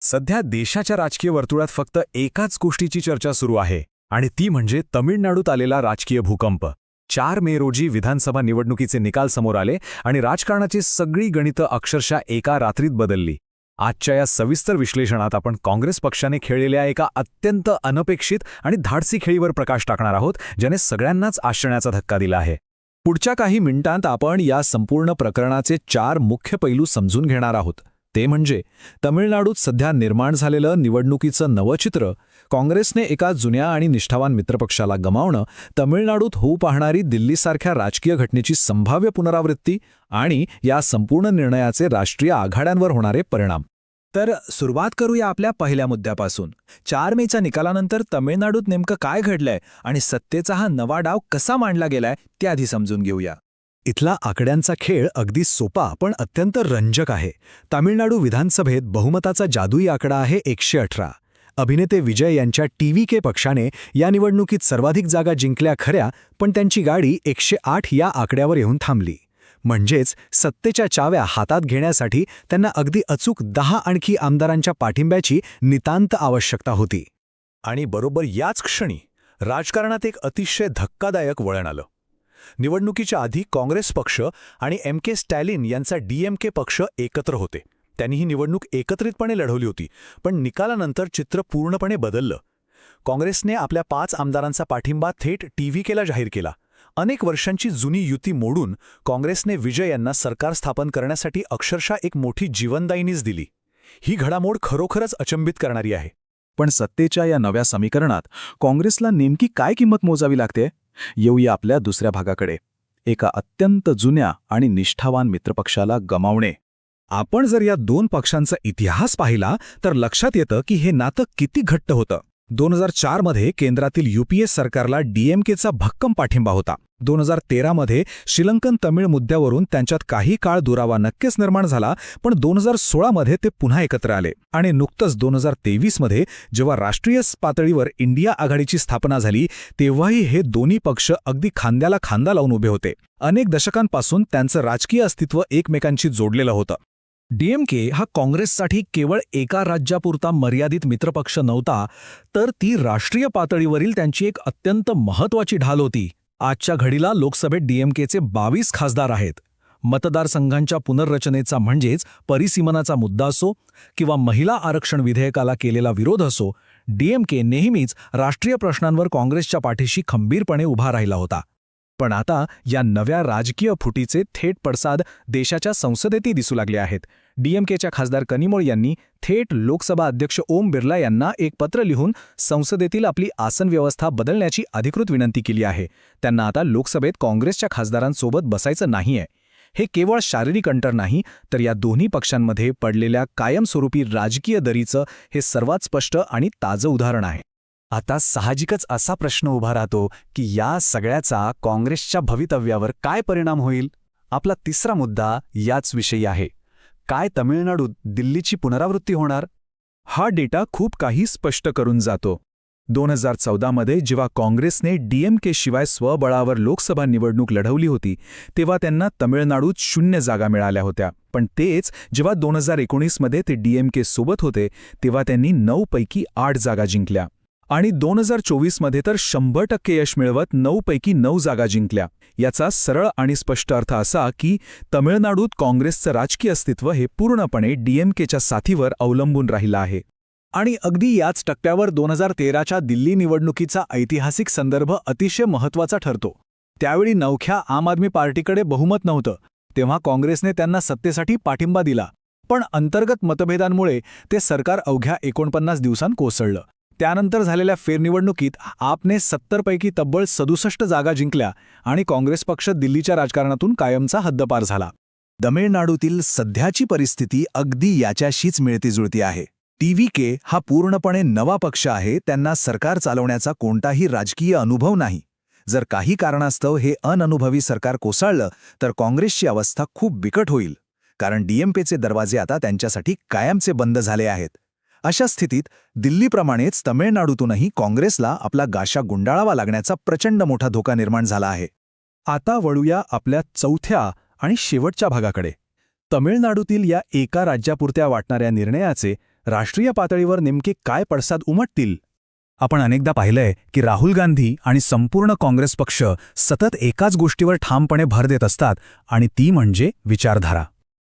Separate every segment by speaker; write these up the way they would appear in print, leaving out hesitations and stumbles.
Speaker 1: सध्या देशाच्या राजकीय वर्तुळात फक्त एकाच गोष्टीची चर्चा सुरू आहे आणि ती म्हणजे तमिळनाडूत आलेला राजकीय भूकंप. 4 मे रोजी विधानसभा निवडणुकीचे निकाल समोर आले आणि राजकारणाची सगळी गणितं अक्षरशः एका रात्रीत बदलली. आजच्या या सविस्तर विश्लेषणात आपण काँग्रेस पक्षाने खेळलेल्या एका अत्यंत अनपेक्षित आणि धाडसी खेळीवर प्रकाश टाकणार आहोत, ज्याने सगळ्यांनाच आश्चर्याचा धक्का दिला आहे. पुढच्या काही मिनिटांत आपण या संपूर्ण प्रकरणाचे 4 मुख्य पैलू समजून घेणार आहोत. ते म्हणजे तमिळनाडूत सध्या निर्माण झालेलं निवडणुकीचं नवं चित्र, काँग्रेसने एका जुन्या आणि निष्ठावान मित्रपक्षाला गमावणं, तमिळनाडूत होऊ पाहणारी दिल्लीसारख्या राजकीय घटनेची संभाव्य पुनरावृत्ती आणि या संपूर्ण निर्णयाचे राष्ट्रीय आघाड्यांवर होणारे परिणाम.
Speaker 2: तर सुरुवात करूया आपल्या पहिल्या मुद्द्यापासून. 4 मेच्या निकालानंतर तमिळनाडूत नेमकं काय घडलंय आणि सत्तेचा हा नवा डाव कसा मांडला गेलाय ते आधी समजून घेऊया.
Speaker 1: इथला आकड्यांचा खेळ अगदी सोपा पण अत्यंत रंजक आहे. तामिळनाडू विधानसभेत बहुमताचा जादुई आकडा आहे 118. अभिनेते विजय यांच्या TVK पक्षाने या निवडणुकीत सर्वाधिक जागा जिंकल्या खऱ्या, पण त्यांची गाडी 108 या आकड्यावर येऊन थांबली. म्हणजेच सत्तेच्या चाव्या हातात घेण्यासाठी त्यांना अगदी अचूक 10 आणखी आमदारांच्या पाठिंब्याची नितांत आवश्यकता होती. आणि बरोबर याच क्षणी राजकारणात एक अतिशय धक्कादायक वळण आलं. निवडणुकीच्या आधी काँग्रेस पक्ष आणि MK स्टॅलिन यांचा DMK पक्ष एकत्र होते. त्यांनी ही निवडणूक एकत्रितपणे लढवली होती, पण निकालानंतर चित्र पूर्णपणे बदललं. काँग्रेसने आपल्या 5 आमदारांचा पाठिंबा थेट TVKला जाहीर केला. अनेक वर्षांची जुनी युती मोडून काँग्रेसने विजय यांना सरकार स्थापन करण्यासाठी अक्षरशः एक मोठी जीवनदायिनीच दिली. ही घडामोड खरोखरच अचंबित करणारी आहे.
Speaker 2: पण सत्तेच्या या नव्या समीकरणात काँग्रेसला नेमकी काय किंमत मोजावी लागते? येऊया आपल्या दुसऱ्या भागाकडे, एका अत्यंत जुन्या आणि निष्ठावान मित्रपक्षाला गमावणे.
Speaker 1: आपण जर या 2 पक्षांचा इतिहास पाहिला तर लक्षात येतं की हे नातं किती घट्ट होतं. 2004 मध्ये केंद्रातील UPA सरकारला DMKचा भक्कम पाठिंबा होता. 2013 मध्ये श्रीलंकन तमिळ मुद्द्यावरून त्यांच्यात काही काळ दुरावा नक्कीच निर्माण झाला, पण 2016 मध्ये ते पुन्हा एकत्र आले. आणि नुकतंच 2023 मध्ये जेव्हा राष्ट्रीय पातळीवर इंडिया आघाडीची स्थापना झाली, तेव्हाही हे दोन्ही पक्ष अगदी खांद्याला खांदा लावून उभे होते. अनेक दशकांपासून त्यांचं राजकीय अस्तित्व एकमेकांशी जोडलेलं होतं.
Speaker 2: DMK हा काँग्रेससाठी केवळ एका राज्यापुरता मर्यादित मित्रपक्ष नव्हता, तर ती राष्ट्रीय पातळीवरील त्यांची एक अत्यंत महत्त्वाची ढाल होती. आजच्या घडीला लोकसभेत DMKचे 22 खासदार आहेत. मतदारसंघांच्या पुनर्रचनेचा म्हणजेच परिसीमनाचा मुद्दा असो किंवा महिला आरक्षण विधेयकाला केलेला विरोध असो, DMK नेहमीच राष्ट्रीय प्रश्नांवर काँग्रेसच्या पाठीशी खंबीरपणे उभा राहिला होता. पण आता या नव्या राजकीय फुटीचे थेट पडसाद देशाच्या संसदेतही दिसू लागले आहेत. DMKच्या खासदार कनिमोळ यांनी थेट लोकसभा अध्यक्ष ओम बिर्ला यांना एक पत्र लिहून संसदेतील आपली आसन व्यवस्था बदलण्याची अधिकृत विनंती केली आहे. त्यांना आता लोकसभेत काँग्रेसच्या खासदारांसोबत बसायचं नाहीये. हे केवळ शारीरिक अंतर नाही, तर या दोन्ही पक्षांमध्ये पडलेल्या कायमस्वरूपी राजकीय दरीचं हे सर्वात स्पष्ट आणि ताजं उदाहरण आहे.
Speaker 1: आता साहजिकच असा प्रश्न उभा राहतो की या सगळ्याचा काँग्रेसच्या भवितव्यावर काय परिणाम होईल? आपला तिसरा मुद्दा याच विषयी आहे. काय तमिळनाडूत दिल्लीची पुनरावृत्ती होणार? हा डेटा खूप काही स्पष्ट करून जातो. 2014 मध्ये जेव्हा काँग्रेसने DMK शिवाय स्वबळावर लोकसभा निवडणूक लढवली होती, तेव्हा त्यांना तमिळनाडूत 0 जागा मिळाल्या होत्या. पण तेच जेव्हा 2019 मध्ये ते DMK सोबत होते, तेव्हा त्यांनी 9 पैकी 8 जागा जिंकल्या. आणि 2024 मध्ये तर 100% यश मिळवत 9 पैकी 9 जागा जिंकल्या. याचा सरळ आणि स्पष्ट अर्थ असा की तमिळनाडूत काँग्रेसचं राजकीय अस्तित्व हे पूर्णपणे DMKच्या साथीवर अवलंबून राहिलं आहे.
Speaker 2: आणि अगदी याच टप्प्यावर 2013च्या दिल्ली निवडणुकीचा ऐतिहासिक संदर्भ अतिशय महत्त्वाचा ठरतो. त्यावेळी नवख्या आम आदमी पार्टीकडे बहुमत नव्हतं, तेव्हा काँग्रेसने त्यांना सत्तेसाठी पाठिंबा दिला. पण अंतर्गत मतभेदांमुळे ते सरकार अवघ्या 49 दिवसांत कोसळलं. त्यानंतर झालेल्या फेरनिवडणुकीत आपने 70 पैकी तब्बल 67 जागा जिंकल्या आणि काँग्रेस पक्ष दिल्लीच्या राजकारणातून कायमचा हद्दपार झाला.
Speaker 1: तमिळनाडूतील सध्याची परिस्थिती अगदी याच्याशीच मिळतीजुळती आहे. TVK हा पूर्णपणे नवा पक्ष आहे. त्यांना सरकार चालवण्याचा कोणताही राजकीय अनुभव नाही. जर काही कारणास्तव हे अननुभवी सरकार कोसळलं तर काँग्रेसची अवस्था खूप बिकट होईल, कारण DMKचे दरवाजे आता त्यांच्यासाठी कायमचे बंद झाले आहेत. अशा स्थितीत दिल्लीप्रमाणेच तमिळनाडूतूनही काँग्रेसला आपला गाशा गुंडाळावा लागण्याचा प्रचंड मोठा धोका निर्माण झाला आहे.
Speaker 2: आता वळूया आपल्या चौथ्या आणि शेवटच्या भागाकडे. तमिळनाडूतील या एका राज्यापुरत्या वाटणाऱ्या निर्णयाचे राष्ट्रीय पातळीवर नेमके काय पडसाद उमटतील?
Speaker 3: आपण अनेकदा पाहिलंय की राहुल गांधी आणि संपूर्ण काँग्रेस पक्ष सतत एकाच गोष्टीवर ठामपणे भर देत असतात आणि ती म्हणजे विचारधारा.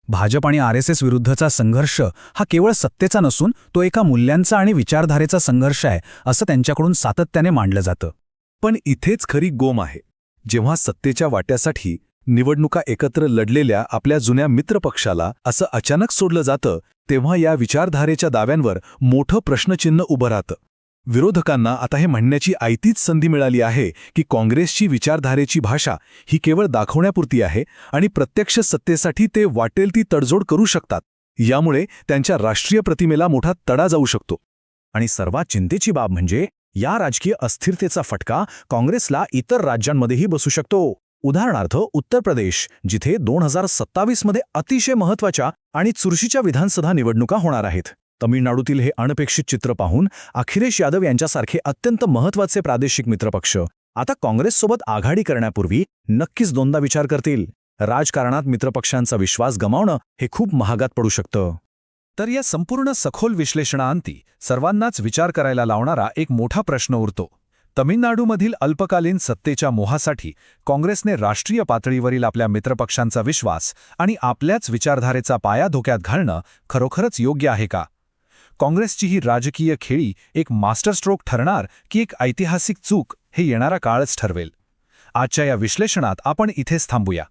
Speaker 3: भाजप आणि RSS विरुद्धचा संघर्ष हा केवळ सत्तेचा नसून तो एका मूल्यांचा आणि विचारधारेचा संघर्ष आहे असं त्यांच्याकडून सातत्याने मांडलं जातं.
Speaker 1: पण इथेच खरी गोम आहे. जेव्हा सत्तेच्या वाट्यासाठी निवडणुका एकत्र लढलेल्या आपल्या जुन्या मित्रपक्षाला असं अचानक सोडलं जातं, तेव्हा या विचारधारेच्या दाव्यांवर मोठं प्रश्नचिन्ह उभं राहतं. विरोधकांना आता हे म्हणण्याची आयतीच संधी मिळाली आहे की काँग्रेसची विचारधारेची भाषा ही केवळ दाखवण्यापुरती आहे आणि प्रत्यक्ष सत्तेसाठी ते वाटेल ती तडजोड करू शकतात. यामुळे त्यांच्या राष्ट्रीय प्रतिमेला मोठा तडा जाऊ शकतो.
Speaker 2: आणि सर्वात चिंतेची बाब म्हणजे या राजकीय अस्थिरतेचा फटका काँग्रेसला इतर राज्यांमध्येही बसू शकतो. उदाहरणार्थ उत्तर प्रदेश, जिथे 2027 मध्ये अतिशय महत्त्वाच्या आणि चुरशीच्या विधानसभा निवडणुका होणार आहेत. तमिळनाडूतील हे अनपेक्षित चित्र पाहून अखिलेश यादव यांच्यासारखे अत्यंत महत्त्वाचे प्रादेशिक मित्रपक्ष आता काँग्रेससोबत आघाडी करण्यापूर्वी नक्कीच दोनदा विचार करतील. राजकारणात मित्रपक्षांचा विश्वास गमावणं हे खूप महागात पडू शकतं. तर या संपूर्ण सखोल विश्लेषणाअंती सर्वांनाच विचार करायला लावणारा एक मोठा प्रश्न उरतो. तमिळनाडूमधील अल्पकालीन सत्तेच्या मोहासाठी काँग्रेसने राष्ट्रीय पातळीवरील आपल्या मित्रपक्षांचा विश्वास आणि आपल्याच विचारधारेचा पाया धोक्यात घालणं खरोखरच योग्य आहे का? काँग्रेसची ही राजकीय खेळी एक मास्टरस्ट्रोक ठरणार की एक ऐतिहासिक चूक हे येणारा काळच ठरवेल. आजच्या या विश्लेषणात आपण इथेच थांबूया.